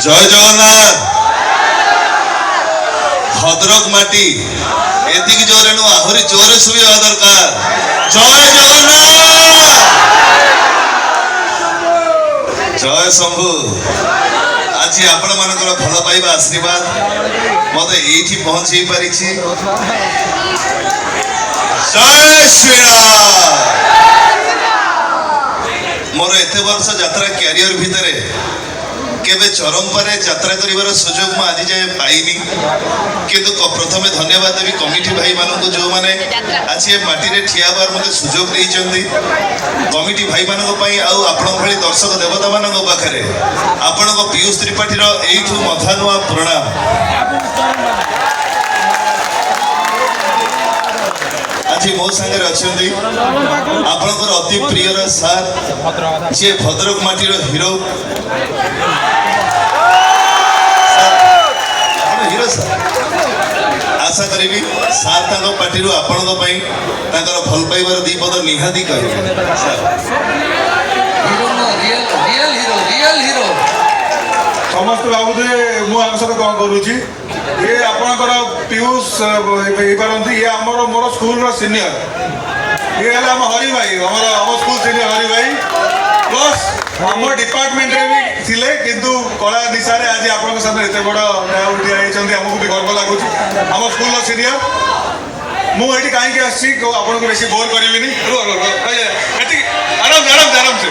জয় জগন্নাথ ভদ্রক মাটি এতিকি জোরে নু আহুরি জোরে শুভিবা দরকার। জয় জগন্নাথ জয় শম্ভু। আজ আপন মানকর ভাল পাইবা আশীর্বাদ মতে এইটি পৌঁছাই পারিছি। জয় শ্রীরাম। মোর এতে বর্ষ যাত্রা ক্যারিয়র ভিতরে কেবে চরমপারে যাত্রা করিবার সুযোগ মু আজি যাଏ পাইনি, কিন্তু প্রথমে ধন্যবাদ দেবি কমিটি ভাই মানুষ যে আজ এ মাটিরে ঠিয়া হবার মতো সুযোগ ଦେଇଛନ୍ତି। কমিটি ভাই ମାନଙ୍କ ପାଇଁ ଆଉ ଆପଣଙ୍କ ଭଳି ଦର୍ଶକ ଦେବତା ମାନଙ୍କ ପାଖରେ ଆପଣଙ୍କ ପୀୟୁଷ ତ୍ରିପାଠୀର ଏଇଠୁ ମଥା ନୂଆ ପ୍ରଣାମ। ଆଜି ମୋ ସାଙ୍ଗରେ ଅଛନ୍ତି ଆପଣଙ୍କର ଅତି ପ୍ରିୟର ସାର୍, ଯିଏ ଭଦ୍ରକ ମାଟିର ହିରୋ ହିରୋ ସାର୍। ଆଶା କରିବି ସାର୍ ତାଙ୍କ ପାଟିରୁ ଆପଣଙ୍କ ପାଇଁ ତାଙ୍କର ଭଲ ପାଇବାର ଦି ପଦ ନିହାତି କହିବେ। ସମସ୍ତେ ଭାବୁଥିବେ ମୁଁ ଆମ ସହିତ କ'ଣ କରୁଛି। ଇଏ ଆପଣଙ୍କର ପୀୟୁଷ ହେଇପାରନ୍ତି। ଇଏ ଆମର ମୋର ସ୍କୁଲର ସିନିୟର। ଇଏ ହେଲେ ଆମ ହରି ଭାଇ, ଆମ ସ୍କୁଲ ସିନିୟର ହରି ଭାଇ। ପ୍ଲସ୍ ଆମ ଡିପାର୍ଟମେଣ୍ଟରେ ବି ଥିଲେ, କିନ୍ତୁ କଳା ନିଶାରେ ଆଜି ଆପଣଙ୍କ ସାମ୍ନାରେ ଏତେ ବଡ଼ ଠିଆ ହେଇଛନ୍ତି, ଆମକୁ ବି ଗର୍ବ ଲାଗୁଛି। ଆମ ସ୍କୁଲର ସିନିୟର। ମୁଁ ଏଇଠି କାହିଁକି ଆସିଛି ଆପଣଙ୍କୁ ବେଶୀ ବୋର୍ କରିବିନି। ଏତିକି ଆରାମସେ ଆରାମସେ ଆରାମସେ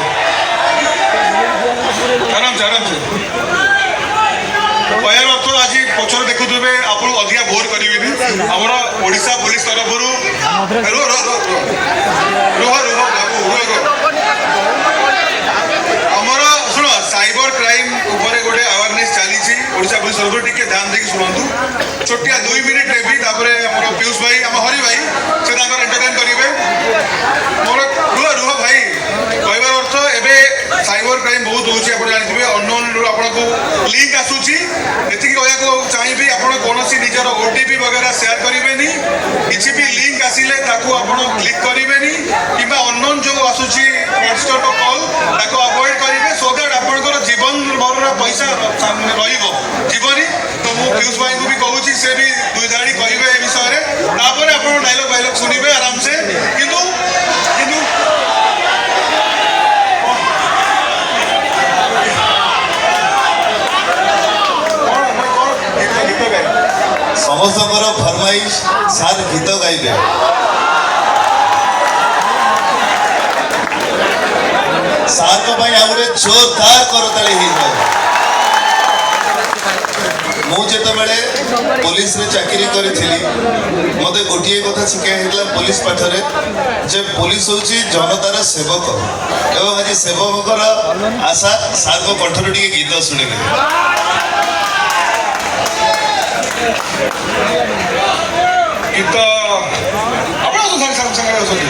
ଆରାମସେ ଆରାମସେ କହିବାର ଅର୍ଥ ଆଜି ପଛରେ ଦେଖୁଥିବେ ଆପଣଙ୍କୁ ଅଧିକା ବୋର୍ କରିବିନି। ଆମର ଓଡ଼ିଶା ପୋଲିସ ତରଫରୁ ଆମର ଶୁଣ ସାଇବର କ୍ରାଇମ୍ ଉପରେ ଗୋଟେ ଆୱାରନେସ୍ ଚାଲିଛି ଓଡ଼ିଶା ପୋଲିସ ତରଫରୁ। ଟିକେ ଧ୍ୟାନ ଦେଇକି ଶୁଣନ୍ତୁ। ଛୋଟିଆ 2 ମିନିଟ୍ରେ ବି ତାପରେ ଆମର ପୀୟୁଷ ଭାଇ, ଆମ ହରି ଭାଇ, ସେ ତାଙ୍କର ଏଣ୍ଟରଟେନ୍ କରିବେ। ମୋର ରୁହ ଭାଇ, କହିବାର ଅର୍ଥ ଏବେ ସାଇବର କ୍ରାଇମ୍ ବହୁତ ହେଉଛି, ଆପଣ ଜାଣିଥିବେ। ଅନନୋନ୍ରୁ ଆପଣଙ୍କୁ ଲିଙ୍କ୍ ଆସୁଛି। ଏତିକି କହିବାକୁ ଚାହିଁବି, ଆପଣ କୌଣସି ନିଜର OTP ବଗେରା ସେୟାର କରିବେନି। କିଛି ବି ଲିଙ୍କ୍ ଆସିଲେ ତାକୁ ଆପଣ କ୍ଲିକ୍ କରିବେନି, କିମ୍ବା ଅନନୋନ୍ ଯେଉଁ ଆସୁଛି ହ୍ୱାଟ୍ସଆପ୍ କଲ୍ ତାକୁ ଆଭଏଡ୍ କରିବେ, ସୋ ଦ୍ୟାଟ୍ ଆପଣଙ୍କର ଜୀବନ ଭରର ପଇସା ରହିବ, ଯିବନି। ତ ମୁଁ ପୀୟୁଷ ଭାଇଙ୍କୁ ବି କହୁଛି, ସେ ବି 2 ଧାଡ଼ି କହିବେ ଏ ବିଷୟରେ, ତାପରେ ଆପଣ ଡାଇଲଗ୍ ଫାଇଲଗ୍ ଶୁଣିବେ ଆରାମସେ। କିନ୍ତୁ ସମସ୍ତଙ୍କର ଫରମାଇଶ ସାର୍ ଗୀତ ଗାଇବେ। ସାର୍ଙ୍କ ପାଇଁ ଆଉ ଗୋଟେ ଜୋରଦାର କରତାଳି ହେଇଯାଉ। ମୁଁ ଯେତେବେଳେ ପୋଲିସରେ ଚାକିରି କରିଥିଲି, ମୋତେ ଗୋଟିଏ କଥା ଶିଖା ହେଇଥିଲା ପୋଲିସ ପାଠରେ, ଯେ ପୋଲିସ ହେଉଛି ଜନତାର ସେବକ। ଏବଂ ଆଜି ସେବକଙ୍କର ଆଶା ସାର୍ଙ୍କ କଣ୍ଠରୁ ଟିକେ ଗୀତ ଶୁଣିବେ। ଗୀତ ଆପଣ ସାଙ୍ଗରେ ଅଛନ୍ତି।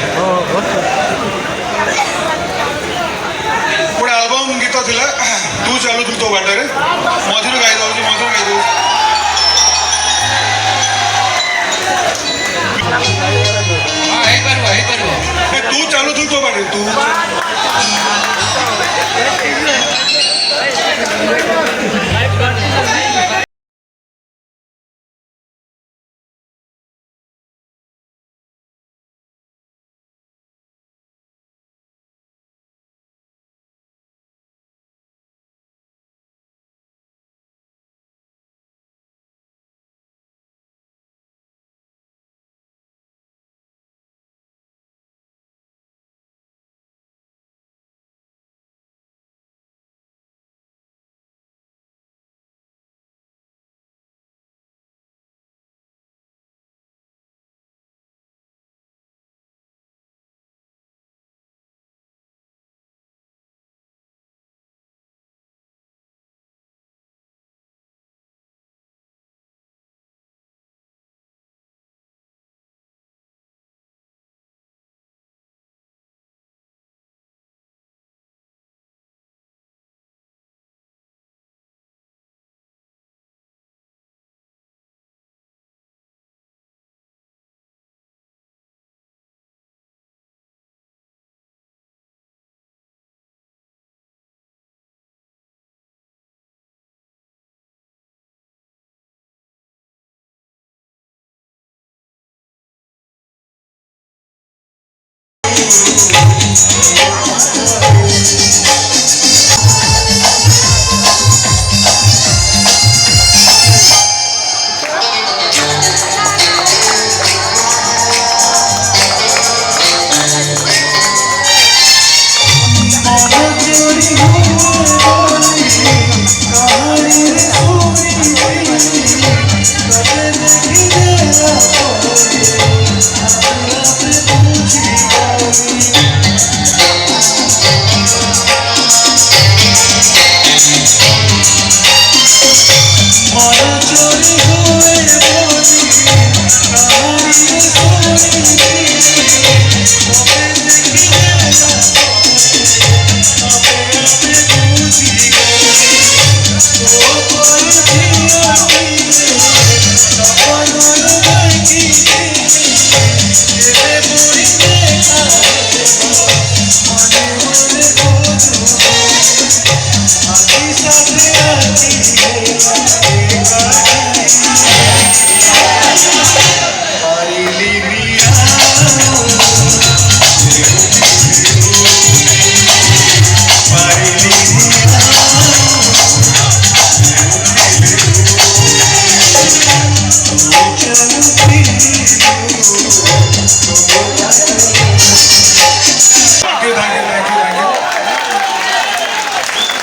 ଗୋଟେ ଆଲବମ୍ ଗୀତ ଥିଲା, ତୁ ଚାଲୁଥିଲୁ ତୋ ବାଟରେ, ମଝିରୁ ଗାଇ ଦଉଛି। ତୁ ଚାଲୁଥିଲୁ ତୋ ବାଟରେ, ତୁ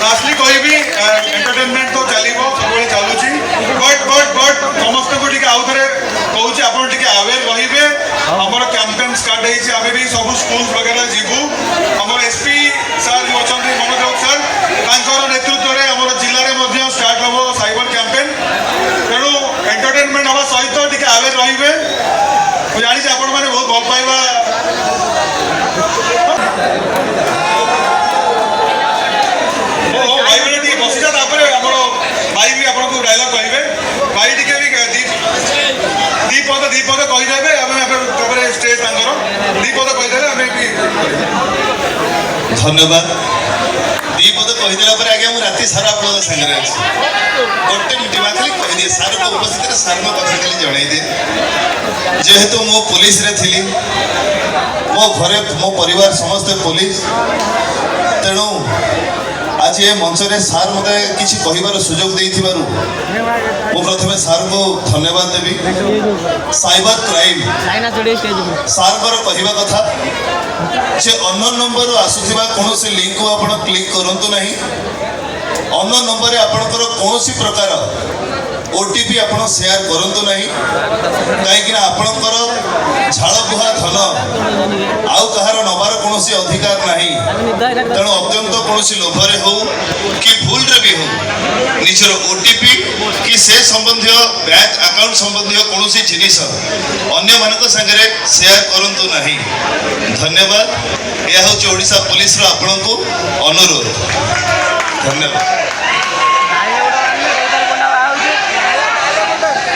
लास्टली कहबी एंटरटेनमेंट तो चलो सब चलुची बट समस्त को आउ थे कहूँ आप अवेयर रे आमर कैंपेन स्टार्ट होती आम भी सब स्कूल वगैरह जीवु आम एसपी सर जो अच्छा मनोज सर नेतृत्व में आम जिले में स्टार्ट हम साइबर कैंपेन तेणु एंटरटेनमेंट हवा सहित टे अवेयर रे मुझे जानी आपण मैंने बहुत भल पाइबा भाई मैंने टी बसी जा भाई भी आपको डायलॉग कहे भाई टी भी दीपद कहीदेवे आम स्टेज दीपद कहीदे आम भी धन्यवाद दीपद कहीदेला आज्ञा मुझे राति सारा आप सागर अच्छी गोटे मिनिट खाली कहीदे सार को उपस्थित सार कथा खाली जन दिए जेहेतु मो पुलिस रे थी मो घरे मो परिवार समस्ते पुलिस तेणु आज ये मंच रे सार मते किसी कहिबार सुजोग देइथिबारु मो प्रथमे सार को धन्यवाद देबी साइबर क्राइम सार कर कहिबा कथा से अननोन नंबर आसुथिबा कोनोसी लिंक को आपण क्लिक करंतु नाही अननोन नंबर रे आपणकर कोनोसी प्रकार ओटीपी आपण शेयर करंतु नाही काहेकि आपणकर झाड़ बुहा धन आउ कहार नबार कोनोसी अधिकार नाही तेणु अत्यंत कोनोसी लोभरे हो कि भूल रे भी हो निजर ओटीपी कि से संबंधी बैंक अकाउंट संबंधी कोनोसी जिनिस अन्य मानक संगे शेयर करंतु नाही धन्यवाद यह हूँ ओडिशा पुलिस रो आपनको अनुरोध धन्यवाद।